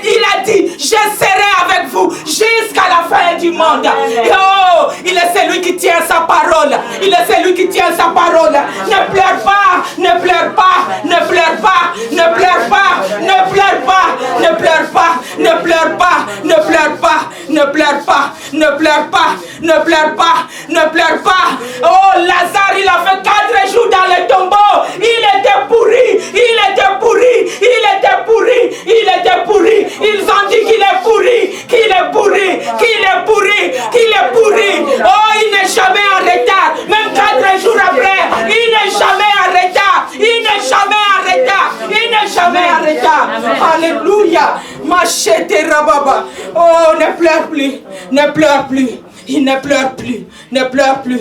Il a dit, je serai avec vous jusqu'à la fin du monde. Oh, il est celui qui tient sa parole. Il est celui qui tient sa parole. Ne pleure pas. Ne pleure pas. Ne pleure pas. Ne pleure pas. Ne pleure pas. Ne pleure pas. Ne pleure pas. Ne pleure pas. Ne pleure pas. Ne pleure pas. Ne pleure pas. Ne pleure pas. Oh, Lazare, il a fait 4 jours dans le tombeau. Il était pourri. Il était pourri. Il était pourri. Il était pourri. Ils ont dit qu'il est pourri. Qu'il est pourri. Qu'il est pourri. Qu'il est pourri. Oh, il n'est jamais en retard. Même 4 jours après, il n'est jamais en retard. Il n'est jamais en retard. Il n'est jamais en retard. Alléluia. Machete rababa. Oh, ne pleure plus. Ne pleure plus. Il ne pleure plus, ne pleure plus.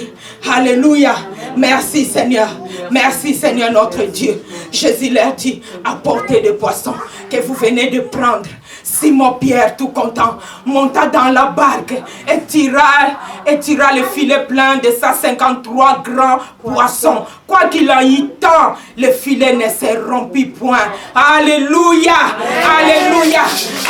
Alléluia. Merci Seigneur. Merci Seigneur notre Dieu. Jésus leur dit, apportez des poissons que vous venez de prendre. Simon-Pierre, tout content, monta dans la barque et tira le filet plein de 153 grands poissons. Quoi qu'il en y tant, le filet ne se rompit point. Alléluia, alléluia,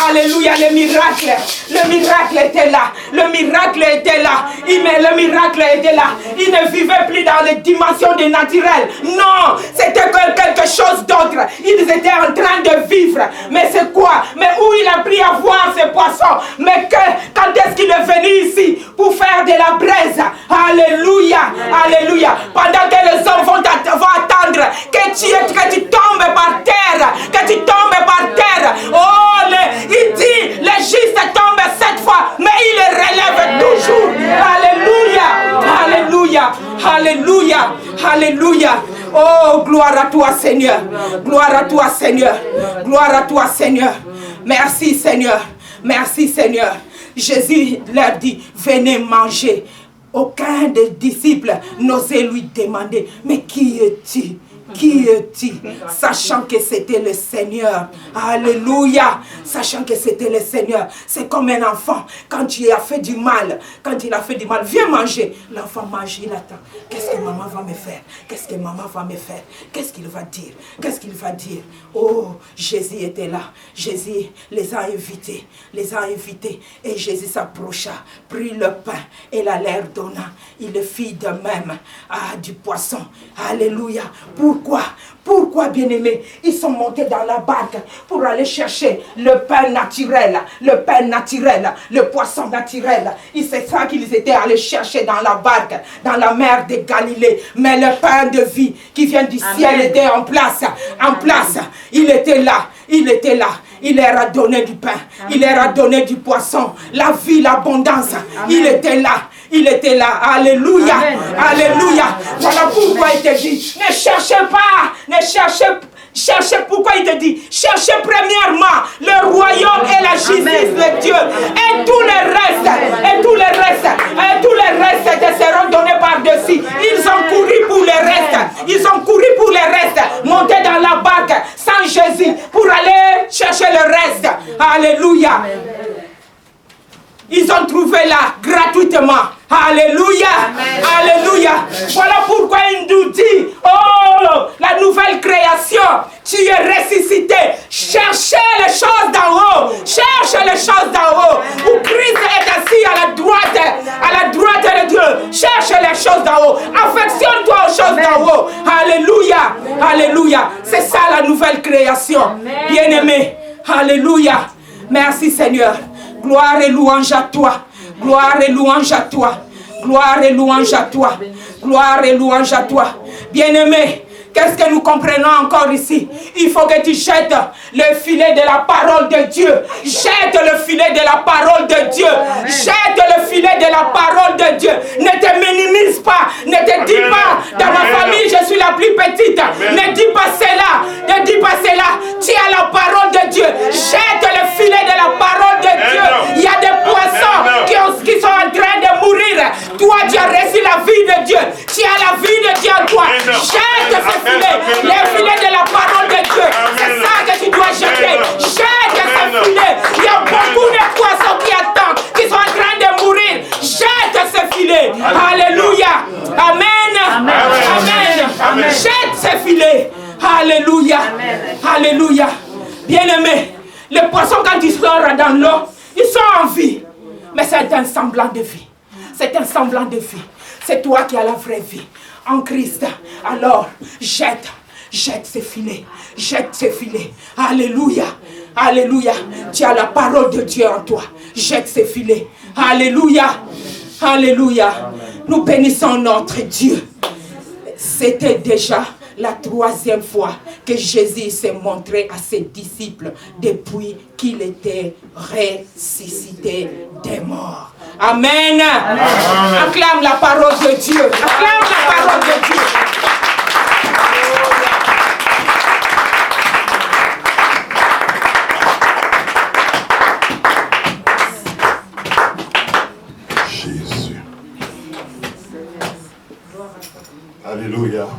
alléluia, le miracle était là. Le miracle était là. Le miracle était là. Il ne vivait plus dans les dimensions du naturel. Non, c'était quelque chose d'autre. Ils étaient en train de vivre. Mais c'est quoi? Mais où il a pris à voir ces poissons? Mais quand est-ce qu'il est venu ici pour faire de la braise? Alléluia, alléluia. Pendant que les hommes vont attendre que tu tombes par terre, que tu tombes par terre. Oh, il dit, le juste tombe 7 fois, mais il le relève toujours. Alléluia, alléluia, alléluia, alléluia. Oh, gloire à toi Seigneur, gloire à toi Seigneur, gloire à toi Seigneur. Merci Seigneur, merci Seigneur. Jésus leur dit, venez manger. Aucun des disciples n'osait lui demander, mais qui es-tu? Qui es-tu? Sachant que c'était le Seigneur. Alléluia. Sachant que c'était le Seigneur. C'est comme un enfant. Quand il a fait du mal, viens manger. L'enfant mange, il attend. Qu'est-ce que maman va me faire? Qu'est-ce que maman va me faire? Qu'est-ce qu'il va dire? Qu'est-ce qu'il va dire? Oh, Jésus était là. Jésus les a invités. Et Jésus s'approcha, prit le pain et la leur donna. Il le fit de même du poisson. Alléluia. Pourquoi, bien-aimés, ils sont montés dans la barque pour aller chercher le pain naturel, le poisson naturel. C'est ça qu'ils étaient allés chercher dans la barque, dans la mer de Galilée. Mais le pain de vie qui vient du ciel était en place. Il était là. Il leur a donné du pain, il leur a donné du poisson, la vie, l'abondance. Il était là. Alléluia, alléluia. Voilà pourquoi il te dit, ne cherchez pas, cherchez pourquoi il te dit, cherchez premièrement le royaume et la justice de Dieu. Et tout le reste te seront donnés par-dessus. Ils ont couru pour le reste. Monter dans la barque sans Jésus pour aller chercher le reste. Alléluia. Ils ont trouvé là gratuitement. Alléluia. Alléluia. Voilà pourquoi il nous dit, oh, la nouvelle création, tu es ressuscité. Cherchez les choses d'en haut. Où Christ est assis à la droite de Dieu. Cherche les choses d'en haut. Affectionne-toi aux choses d'en haut. Alléluia. Alléluia. C'est ça la nouvelle création. Bien-aimé. Alléluia. Merci Seigneur. Gloire et louange à toi. Gloire et louange à toi. Gloire et louange à toi. Gloire et louange à toi. Bien-aimé, qu'est-ce que nous comprenons encore ici? Il faut que tu jettes le filet de la parole de Dieu. Jette le filet de la parole de Dieu. Jette le filet de la parole de Dieu. Ne te minimise pas. Ne te dis pas, dans ma famille, je suis la plus petite. Ne dis pas cela. Ne dis pas cela. Tu as la parole de Dieu. Jette le filet de la parole de Dieu. Il y a des poissons qui sont en train de mourir. Toi, tu as reçu la vie de Dieu. Tu as la vie de Dieu en toi. Jette ce filet. Le filet de la parole de Dieu. C'est ça que tu dois jeter. Jette ce filet. Il y a beaucoup de poissons qui attendent, qui sont en train de mourir. Jette ce filet. Alléluia. Amen. Amen. Jette ce filet. Alléluia. Alléluia. Bien-aimé, les poissons quand ils sortent dans l'eau, ils sont en vie. Mais c'est un semblant de vie. C'est un semblant de vie. C'est toi qui as la vraie vie en Christ. Alors, jette ce filet. Jette ce filet. Alléluia. Alléluia. Tu as la parole de Dieu en toi. Jette ce filet. Alléluia. Alléluia. Nous bénissons notre Dieu. C'était déjà la 3e fois que Jésus s'est montré à ses disciples depuis qu'il était ressuscité des morts. Amen. Acclame la parole de Dieu. Acclame la parole de Dieu.